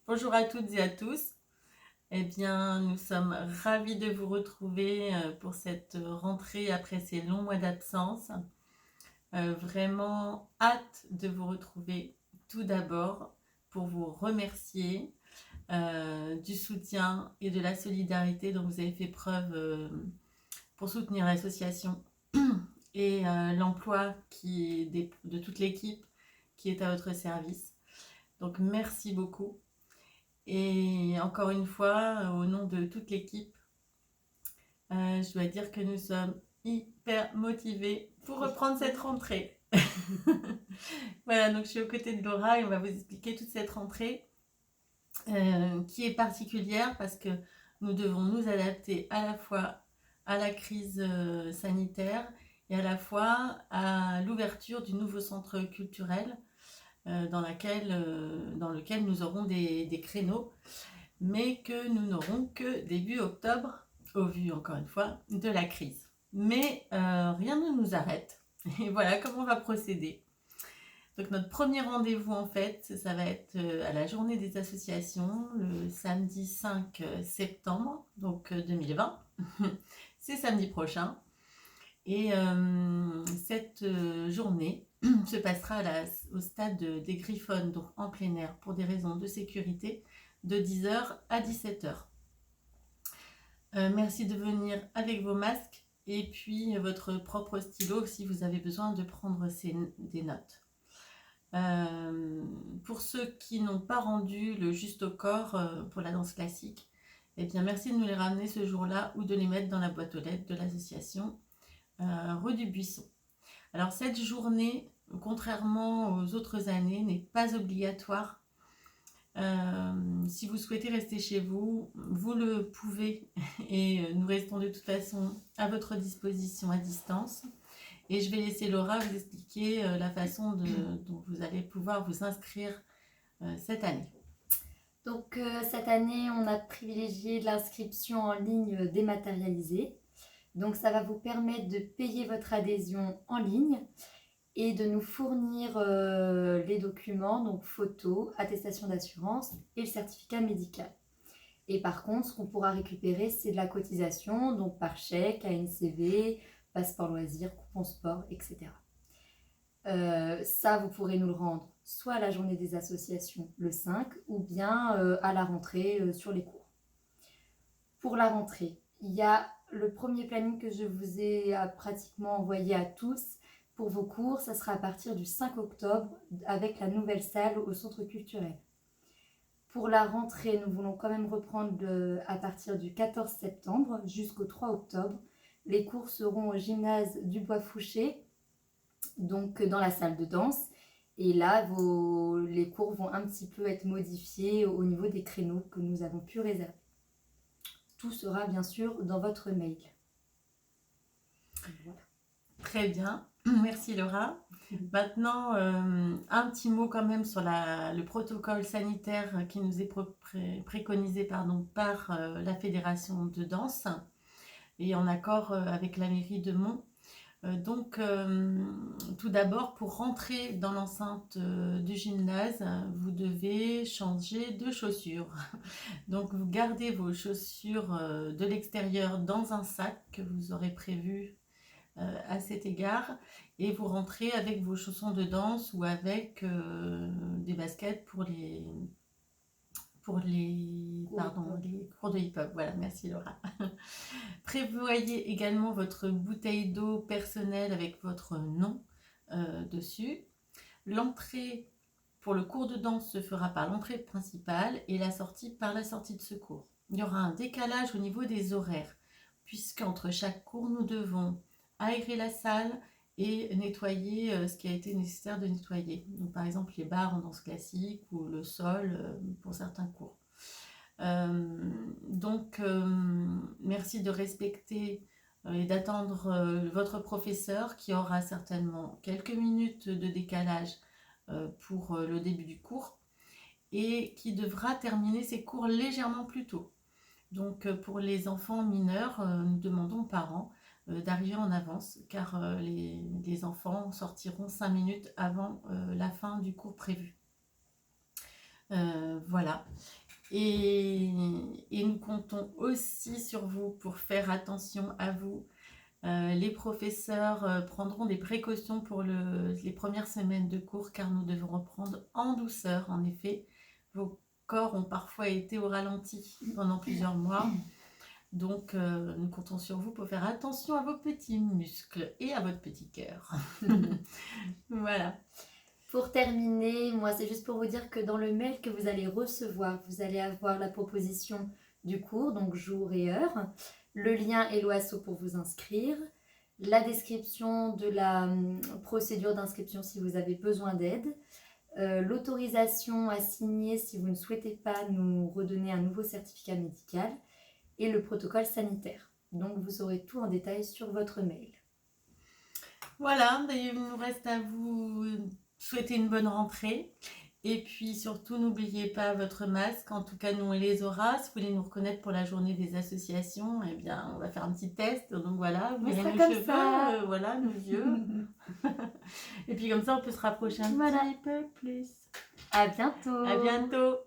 Bonjour à toutes et à tous. Eh bien, nous sommes ravis de vous retrouver pour cette rentrée après ces longs mois d'absence. Vraiment hâte de vous retrouver tout d'abord pour vous remercier du soutien et de la solidarité dont vous avez fait preuve pour soutenir l'association et l'emploi de toute l'équipe qui est à votre service. Donc merci beaucoup. Et encore une fois, au nom de toute l'équipe, je dois dire que nous sommes hyper motivés pour reprendre cette rentrée. Voilà, donc je suis aux côtés de Laura et on va vous expliquer toute cette rentrée qui est particulière parce que nous devons nous adapter à la fois à la crise sanitaire et à la fois à l'ouverture du nouveau centre culturel dans lequel nous aurons des créneaux, mais que nous n'aurons que début octobre, au vu encore une fois de la crise. Mais rien ne nous arrête. Et voilà comment on va procéder. Donc notre premier rendez-vous en fait, ça va être à la journée des associations, le samedi 5 septembre, donc 2020. C'est samedi prochain. Et cette journée se passera au stade des Griffons, donc en plein air, pour des raisons de sécurité, de 10h à 17h. Merci de venir avec vos masques et puis votre propre stylo si vous avez besoin de prendre des notes. Pour ceux qui n'ont pas rendu le juste au corps pour la danse classique, eh bien merci de nous les ramener ce jour-là ou de les mettre dans la boîte aux lettres de l'association rue du Buisson. Alors cette journée, contrairement aux autres années, n'est pas obligatoire. Si vous souhaitez rester chez vous, vous le pouvez et nous restons de toute façon à votre disposition à distance. Et je vais laisser Laura vous expliquer la façon dont vous allez pouvoir vous inscrire cette année. Donc cette année, on a privilégié l'inscription en ligne dématérialisée. Donc ça va vous permettre de payer votre adhésion en ligne et de nous fournir les documents, donc photos, attestation d'assurance et le certificat médical. Et par contre, ce qu'on pourra récupérer, c'est de la cotisation, donc par chèque, ANCV, passeport loisir, coupon sport, etc. Ça, vous pourrez nous le rendre soit à la journée des associations le 5 ou bien à la rentrée sur les cours. Pour la rentrée, il y a le premier planning que je vous ai pratiquement envoyé à tous pour vos cours. Ça sera à partir du 5 octobre avec la nouvelle salle au centre culturel. Pour la rentrée, nous voulons quand même reprendre à partir du 14 septembre jusqu'au 3 octobre. Les cours seront au gymnase du Bois-Fouché, donc dans la salle de danse. Et là, les cours vont un petit peu être modifiés au niveau des créneaux que nous avons pu réserver. Tout sera bien sûr dans votre mail. Voilà. Très bien, merci Laura. Maintenant, un petit mot quand même sur le protocole sanitaire qui nous est préconisé par la Fédération de danse et en accord avec la mairie de Mons. Tout d'abord, pour rentrer dans l'enceinte du gymnase, vous devez changer de chaussures. Donc, vous gardez vos chaussures de l'extérieur dans un sac que vous aurez prévu à cet égard et vous rentrez avec vos chaussons de danse ou avec des baskets pour les cours de hip-hop. Voilà, merci Laura. Prévoyez également votre bouteille d'eau personnelle avec votre nom dessus. L'entrée pour le cours de danse se fera par l'entrée principale et la sortie par la sortie de secours. Il y aura un décalage au niveau des horaires, puisqu'entre chaque cours, nous devons aérer la salle et nettoyer ce qui a été nécessaire de nettoyer. Donc, par exemple, les barres en danse classique ou le sol pour certains cours. Merci de respecter et d'attendre votre professeur qui aura certainement quelques minutes de décalage pour le début du cours et qui devra terminer ses cours légèrement plus tôt. Donc pour les enfants mineurs, nous demandons aux parents d'arriver en avance car les enfants sortiront 5 minutes avant la fin du cours prévu. Voilà. Et nous comptons aussi sur vous pour faire attention à vous. Les professeurs prendront des précautions pour les premières semaines de cours car nous devons reprendre en douceur. En effet, vos corps ont parfois été au ralenti pendant plusieurs mois. Donc, nous comptons sur vous pour faire attention à vos petits muscles et à votre petit cœur. Voilà. Pour terminer, moi, c'est juste pour vous dire que dans le mail que vous allez recevoir, vous allez avoir la proposition du cours, donc jour et heure, le lien et l'OASO pour vous inscrire, la description de la procédure d'inscription si vous avez besoin d'aide, l'autorisation à signer si vous ne souhaitez pas nous redonner un nouveau certificat médical et le protocole sanitaire. Donc, vous aurez tout en détail sur votre mail. Voilà, il nous reste à vous souhaiter une bonne rentrée. Et puis surtout, n'oubliez pas votre masque. En tout cas, nous, on les aura. Si vous voulez nous reconnaître pour la journée des associations, eh bien, on va faire un petit test. Donc voilà, vous verrez nos cheveux, voilà, nos yeux. Et puis comme ça, on peut se rapprocher un petit peu plus. À bientôt. À bientôt.